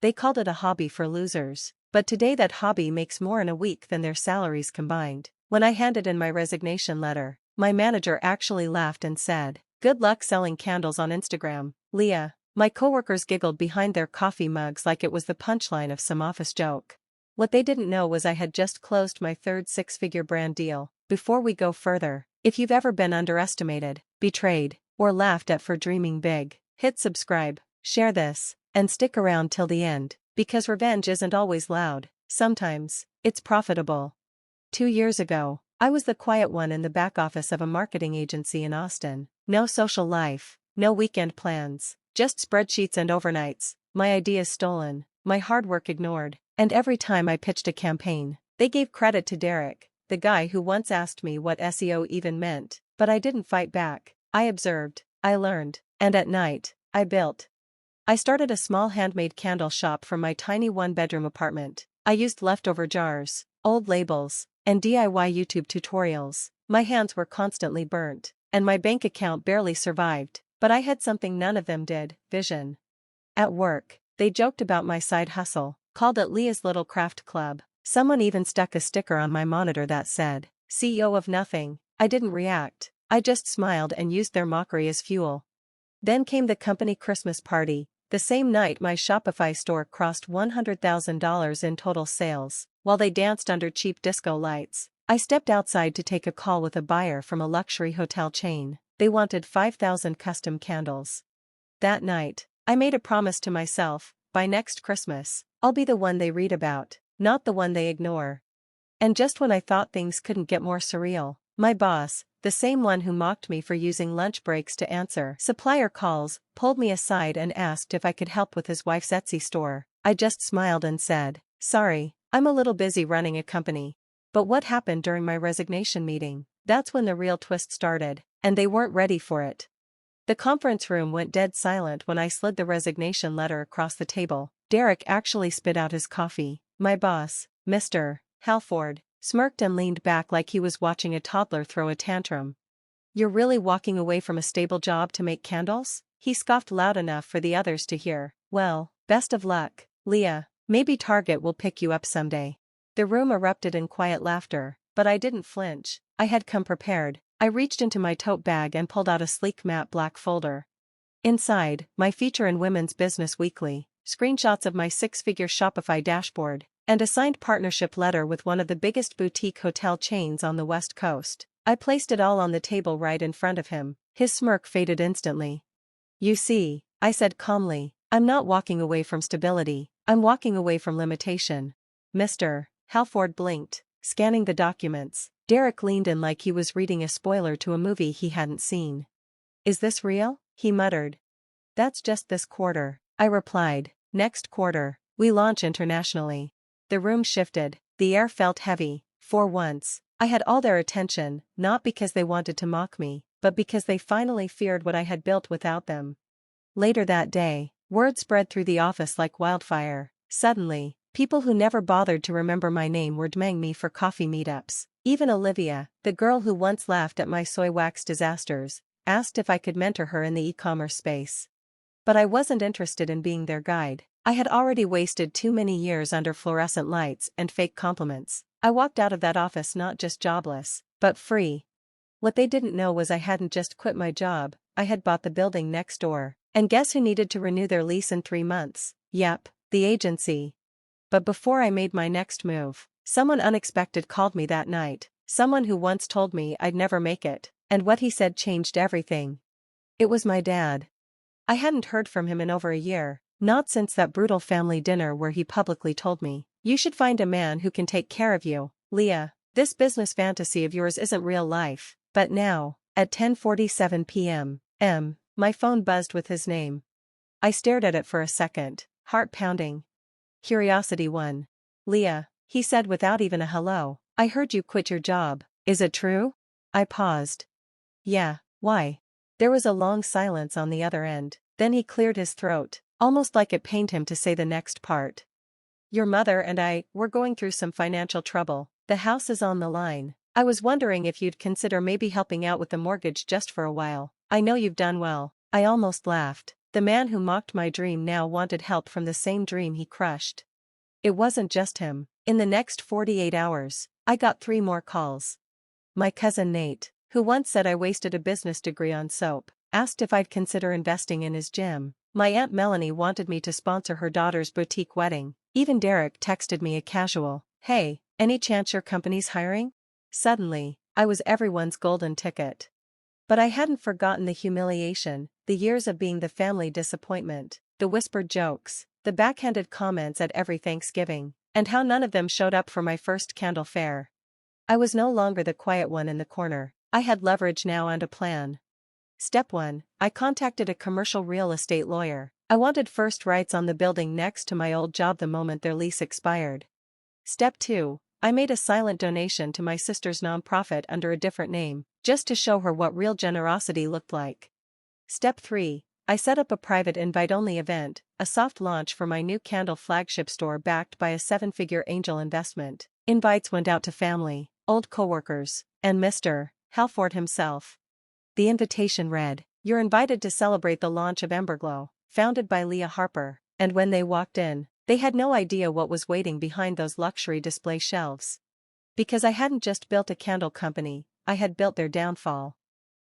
They called it a hobby for losers. But today that hobby makes more in a week than their salaries combined. When I handed in my resignation letter, my manager actually laughed and said, "Good luck selling candles on Instagram, Leah." My coworkers giggled behind their coffee mugs like it was the punchline of some office joke. What they didn't know was I had just closed my third six-figure brand deal. Before we go further, if you've ever been underestimated, betrayed, or laughed at for dreaming big, hit subscribe, share this, and stick around till the end, because revenge isn't always loud. Sometimes, it's profitable. 2 years ago, I was the quiet one in the back office of a marketing agency in Austin. No social life, no weekend plans, just spreadsheets and overnights, my ideas stolen, my hard work ignored, and every time I pitched a campaign, they gave credit to Derek, the guy who once asked me what SEO even meant, but I didn't fight back. I observed, I learned, and at night, I built. I started a small handmade candle shop from my tiny one-bedroom apartment. I used leftover jars, old labels, and DIY YouTube tutorials. My hands were constantly burnt, and my bank account barely survived, but I had something none of them did: vision. At work, they joked about my side hustle, called it Leah's Little Craft Club. Someone even stuck a sticker on my monitor that said, "CEO of Nothing." I didn't react, I just smiled and used their mockery as fuel. Then came the company Christmas party. The same night my Shopify store crossed $100,000 in total sales. While they danced under cheap disco lights, I stepped outside to take a call with a buyer from a luxury hotel chain. They wanted 5,000 custom candles. That night, I made a promise to myself: by next Christmas, I'll be the one they read about, not the one they ignore. And just when I thought things couldn't get more surreal, my boss, the same one who mocked me for using lunch breaks to answer supplier calls, pulled me aside and asked if I could help with his wife's Etsy store. I just smiled and said, "Sorry, I'm a little busy running a company." But what happened during my resignation meeting? That's when the real twist started, and they weren't ready for it. The conference room went dead silent when I slid the resignation letter across the table. Derek actually spit out his coffee. My boss, Mr. Halford, smirked and leaned back like he was watching a toddler throw a tantrum. "You're really walking away from a stable job to make candles?" He scoffed loud enough for the others to hear. "Well, best of luck, Leah. Maybe Target will pick you up someday." The room erupted in quiet laughter, but I didn't flinch. I had come prepared. I reached into my tote bag and pulled out a sleek matte black folder. Inside, my feature in Women's Business Weekly, screenshots of my six-figure Shopify dashboard, and a signed partnership letter with one of the biggest boutique hotel chains on the West Coast. I placed it all on the table right in front of him. His smirk faded instantly. "You see," I said calmly, "I'm not walking away from stability, I'm walking away from limitation." Mr. Halford blinked, scanning the documents. Derek leaned in like he was reading a spoiler to a movie he hadn't seen. "Is this real?" he muttered. "That's just this quarter," I replied. "Next quarter, we launch internationally." The room shifted, the air felt heavy. For once, I had all their attention, not because they wanted to mock me, but because they finally feared what I had built without them. Later that day, word spread through the office like wildfire. Suddenly, people who never bothered to remember my name were DMing me for coffee meetups. Even Olivia, the girl who once laughed at my soy wax disasters, asked if I could mentor her in the e-commerce space. But I wasn't interested in being their guide. I had already wasted too many years under fluorescent lights and fake compliments. I walked out of that office not just jobless, but free. What they didn't know was I hadn't just quit my job, I had bought the building next door. And guess who needed to renew their lease in 3 months? Yep, the agency. But before I made my next move, someone unexpected called me that night, someone who once told me I'd never make it, and what he said changed everything. It was my dad. I hadn't heard from him in over a year, not since that brutal family dinner where he publicly told me, "You should find a man who can take care of you, Leah. This business fantasy of yours isn't real life." But now, at 10:47 p.m., my phone buzzed with his name. I stared at it for a second, heart pounding. Curiosity won. "Leah," he said without even a hello, "I heard you quit your job. Is it true?" I paused. "Yeah, why?" There was a long silence on the other end, then he cleared his throat, almost like it pained him to say the next part. "Your mother and we're going through some financial trouble. The house is on the line. I was wondering if you'd consider maybe helping out with the mortgage just for a while. I know you've done well." I almost laughed. The man who mocked my dream now wanted help from the same dream he crushed. It wasn't just him. In the next 48 hours, I got 3 more calls. My cousin Nate, who once said I wasted a business degree on soap, asked if I'd consider investing in his gym. My Aunt Melanie wanted me to sponsor her daughter's boutique wedding. Even Derek texted me a casual, "Hey, any chance your company's hiring?" Suddenly, I was everyone's golden ticket. But I hadn't forgotten the humiliation, the years of being the family disappointment, the whispered jokes, the backhanded comments at every Thanksgiving, and how none of them showed up for my first candle fair. I was no longer the quiet one in the corner. I had leverage now and a plan. Step 1. I contacted a commercial real estate lawyer. I wanted first rights on the building next to my old job the moment their lease expired. Step 2. I made a silent donation to my sister's nonprofit under a different name, just to show her what real generosity looked like. Step 3. I set up a private invite-only event, a soft launch for my new candle flagship store backed by a 7-figure angel investment. Invites went out to family, old coworkers, and Mr. Halford himself. The invitation read, "You're invited to celebrate the launch of Emberglow, founded by Leah Harper," and when they walked in, they had no idea what was waiting behind those luxury display shelves. Because I hadn't just built a candle company, I had built their downfall.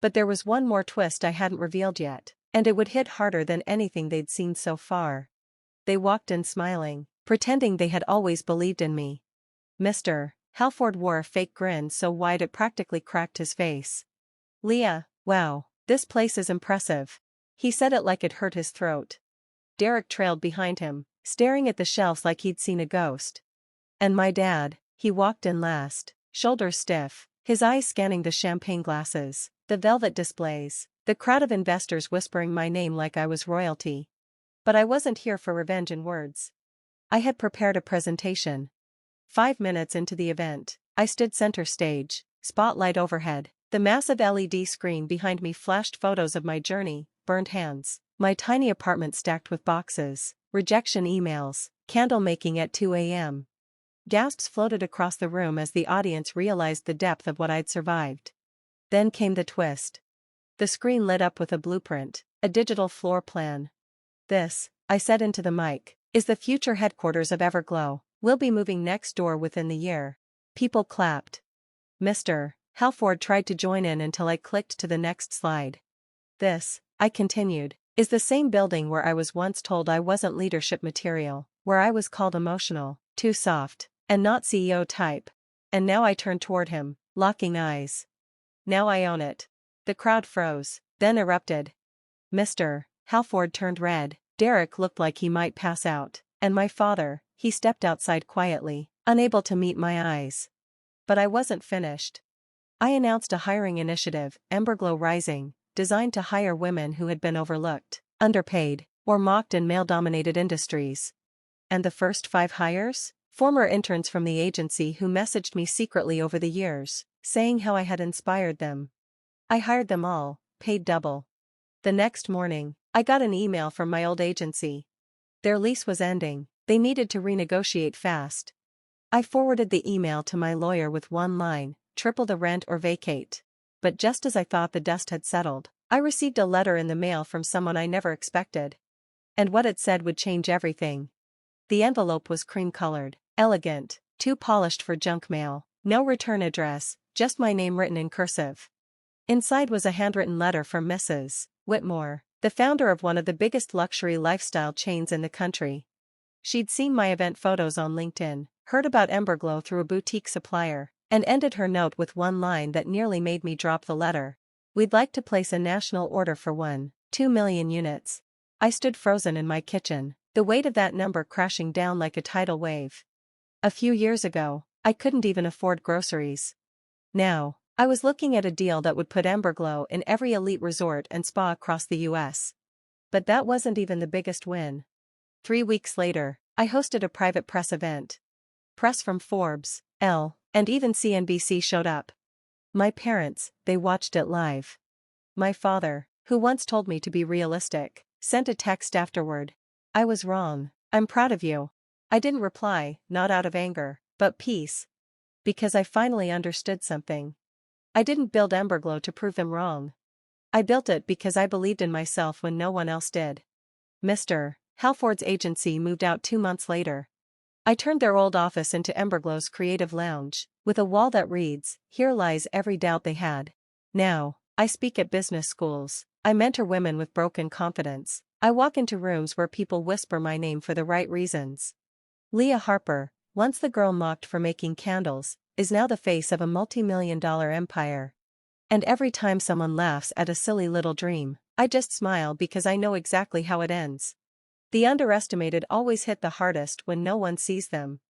But there was one more twist I hadn't revealed yet, and it would hit harder than anything they'd seen so far. They walked in smiling, pretending they had always believed in me. Mr. Halford wore a fake grin so wide it practically cracked his face. "Leah, wow, this place is impressive." He said it like it hurt his throat. Derek trailed behind him, staring at the shelves like he'd seen a ghost. And my dad, he walked in last, shoulders stiff, his eyes scanning the champagne glasses, the velvet displays, the crowd of investors whispering my name like I was royalty. But I wasn't here for revenge in words. I had prepared a presentation. 5 minutes into the event, I stood center stage, spotlight overhead. The massive LED screen behind me flashed photos of my journey, burned hands, my tiny apartment stacked with boxes, rejection emails, candle making at 2 a.m. Gasps floated across the room as the audience realized the depth of what I'd survived. Then came the twist. The screen lit up with a blueprint, a digital floor plan. "This," I said into the mic, "is the future headquarters of Everglow. We'll be moving next door within the year." People clapped. Mr. Halford tried to join in until I clicked to the next slide. "This," I continued, "is the same building where I was once told I wasn't leadership material, where I was called emotional, too soft, and not CEO type." And now I turned toward him, locking eyes. "Now I own it." The crowd froze, then erupted. Mr. Halford turned red, Derek looked like he might pass out, and my father, he stepped outside quietly, unable to meet my eyes. But I wasn't finished. I announced a hiring initiative, Emberglow Rising, designed to hire women who had been overlooked, underpaid, or mocked in male-dominated industries. And the first 5 hires? Former interns from the agency who messaged me secretly over the years, saying how I had inspired them. I hired them all, paid double. The next morning, I got an email from my old agency. Their lease was ending, they needed to renegotiate fast. I forwarded the email to my lawyer with one line, "Triple the rent or vacate." But just as I thought the dust had settled, I received a letter in the mail from someone I never expected. And what it said would change everything. The envelope was cream-colored, elegant, too polished for junk mail, no return address, just my name written in cursive. Inside was a handwritten letter from Mrs. Whitmore, the founder of one of the biggest luxury lifestyle chains in the country. She'd seen my event photos on LinkedIn, heard about Emberglow through a boutique supplier, and ended her note with one line that nearly made me drop the letter. "We'd like to place a national order for 1.2 million units." I stood frozen in my kitchen, the weight of that number crashing down like a tidal wave. A few years ago, I couldn't even afford groceries. Now, I was looking at a deal that would put Emberglow in every elite resort and spa across the US. But that wasn't even the biggest win. 3 weeks later, I hosted a private press event. Press from Forbes, Elle, and even CNBC showed up. My parents, they watched it live. My father, who once told me to be realistic, sent a text afterward. "I was wrong. I'm proud of you." I didn't reply, not out of anger, but peace. Because I finally understood something. I didn't build Emberglow to prove them wrong. I built it because I believed in myself when no one else did. Mr. Halford's agency moved out 2 months later. I turned their old office into Emberglow's creative lounge, with a wall that reads, "Here lies every doubt they had." Now, I speak at business schools, I mentor women with broken confidence, I walk into rooms where people whisper my name for the right reasons. Leah Harper, once the girl mocked for making candles, is now the face of a multi-million-dollar empire. And every time someone laughs at a silly little dream, I just smile because I know exactly how it ends. The underestimated always hit the hardest when no one sees them.